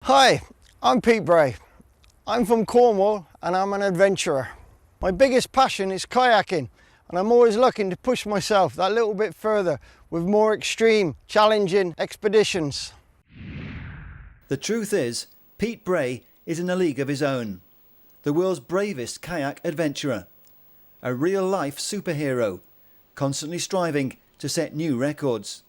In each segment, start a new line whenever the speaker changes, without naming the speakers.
Hi, I'm Bray. I'm from Cornwall and I'm an adventurer. My biggest passion is kayaking and I'm always looking to push myself that little bit further with more extreme, challenging expeditions.
The truth is, Bray is in a league of his own. The world's bravest kayak adventurer. A real-life superhero, constantly striving to set new records.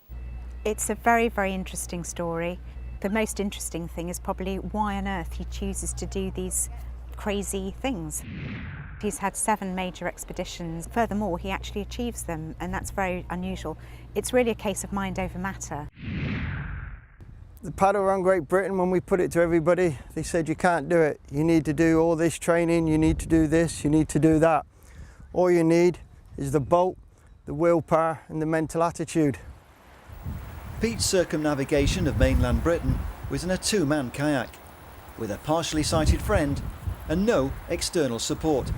It's a very, very interesting story. The most interesting thing is probably why on earth he chooses to do these crazy things. He's had 7 major expeditions. Furthermore, he actually achieves them, and that's very unusual. It's really a case of mind over matter.
The paddle around Great Britain, when we put it to everybody, they said you can't do it. You need to do all this training, you need to do this, you need to do that. All you need is the boat, the willpower and the mental attitude.
Pete's circumnavigation of mainland Britain was in a 2-man kayak, with a partially sighted friend and no external support.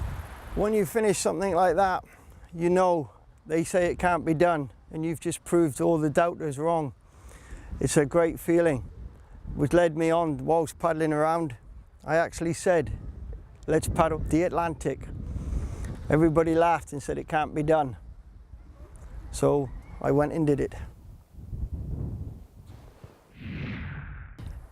When you finish something like that, you know they say it can't be done and you've just proved all the doubters wrong. It's a great feeling, which led me on whilst paddling around. I actually said, let's paddle the Atlantic. Everybody laughed and said it can't be done. So I went and did it.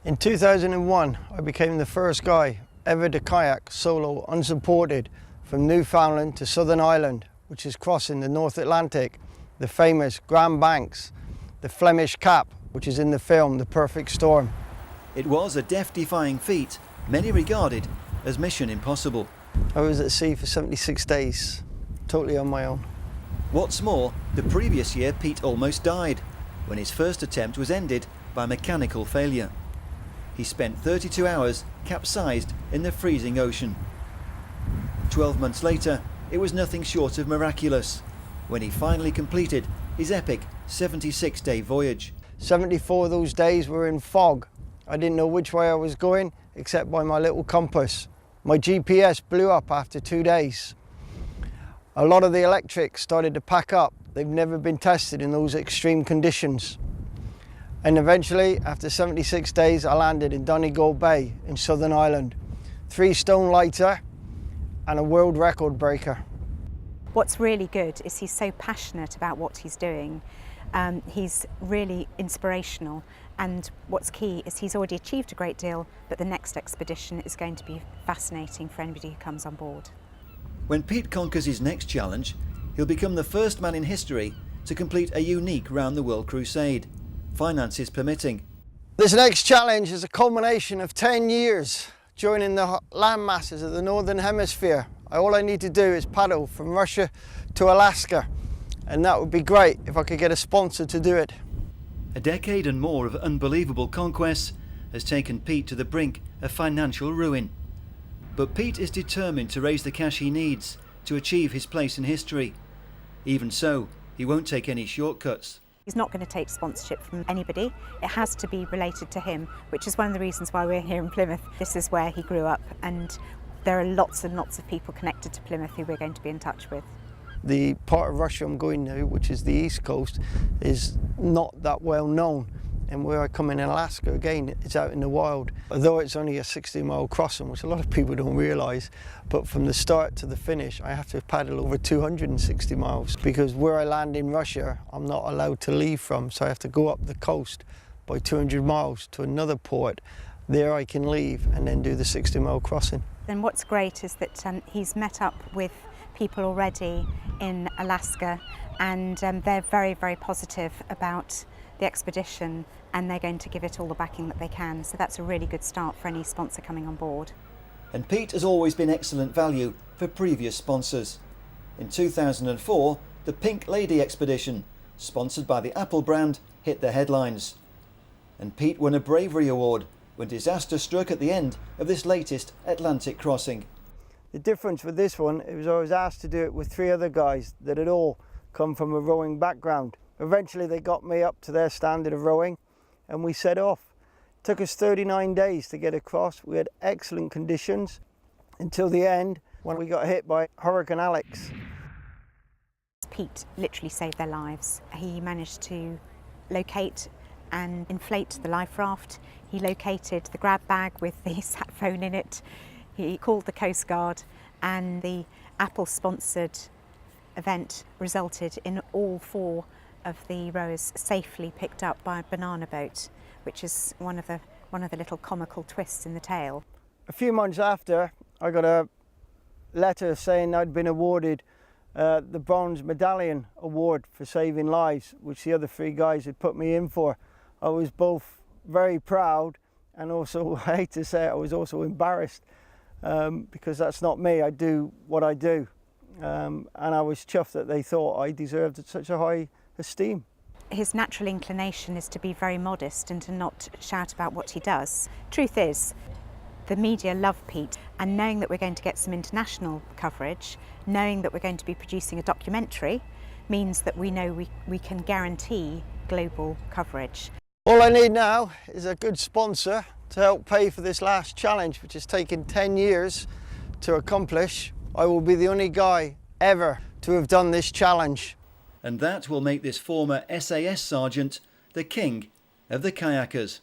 In 2001, I became the first guy ever to kayak solo unsupported from Newfoundland to Southern Ireland, which is crossing the North Atlantic, the famous Grand Banks, the Flemish Cap, which is in the film The Perfect Storm.
It was a death-defying feat, many regarded as mission impossible.
I was at sea for 76 days, totally on my own.
What's more, the previous year Pete almost died when his first attempt was ended by mechanical failure. He spent 32 hours capsized in the freezing ocean. 12 months later, it was nothing short of miraculous when he finally completed his epic 76-day voyage.
74 of those days were in fog. I didn't know which way I was going except by my little compass. My GPS blew up after 2 days. A lot of the electrics started to pack up. They've never been tested in those extreme conditions. And eventually, after 76 days, I landed in Donegal Bay in Southern Ireland. 3 stone lighter and a world record breaker.
What's really good is he's so passionate about what he's doing. He's really inspirational, and what's key is he's already achieved a great deal, but the next expedition is going to be fascinating for anybody who comes on board.
When Pete conquers his next challenge, he'll become the first man in history to complete a unique round-the-world crusade, finances permitting.
This next challenge is a culmination of 10 years joining the land masses of the Northern Hemisphere. All I need to do is paddle from Russia to Alaska, and that would be great if I could get a sponsor to do it.
A decade and more of unbelievable conquests has taken Pete to the brink of financial ruin. But Pete is determined to raise the cash he needs to achieve his place in history. Even so, he won't take any shortcuts.
He's not going to take sponsorship from anybody. It has to be related to him, which is one of the reasons why we're here in Plymouth. This is where he grew up, and there are lots and lots of people connected to Plymouth who we're going to be in touch with.
The part of Russia I'm going to, which is the east coast, is not that well known. And where I come in Alaska, again, it's out in the wild. Although it's only a 60-mile crossing, which a lot of people don't realise, but from the start to the finish, I have to paddle over 260 miles because where I land in Russia, I'm not allowed to leave from, so I have to go up the coast by 200 miles to another port. There I can leave and then do the 60-mile crossing.
And what's great is that he's met up with people already in Alaska, and they're very, very positive about the expedition, and they're going to give it all the backing that they can. So that's a really good start for any sponsor coming on board.
And Pete has always been excellent value for previous sponsors. In 2004, the Pink Lady expedition, sponsored by the Apple brand, hit the headlines. And Pete won a Bravery Award when disaster struck at the end of this latest Atlantic crossing.
The difference with this one is I was asked to do it with 3 other guys that had all come from a rowing background. Eventually they got me up to their standard of rowing and we set off. It took us 39 days to get across. We had excellent conditions until the end when we got hit by Hurricane Alex.
Pete literally saved their lives. He managed to locate and inflate the life raft. He located the grab bag with the sat phone in it. He called the Coast Guard, and the Apple-sponsored event resulted in all 4 of the rowers safely picked up by a banana boat, which is one of the little comical twists in the tale.
A few months after, I got a letter saying I'd been awarded the Bronze Medallion Award for saving lives, which the other 3 guys had put me in for. I was both very proud and also, I hate to say it, I was also embarrassed because that's not me. I do what I do. And I was chuffed that they thought I deserved such a high esteem.
His natural inclination is to be very modest and to not shout about what he does. Truth is, the media love Pete, and knowing that we're going to get some international coverage, knowing that we're going to be producing a documentary, means that we know we can guarantee global coverage.
All I need now is a good sponsor to help pay for this last challenge, which has taken 10 years to accomplish. I will be the only guy ever to have done this challenge.
And that will make this former SAS sergeant the king of the kayakers.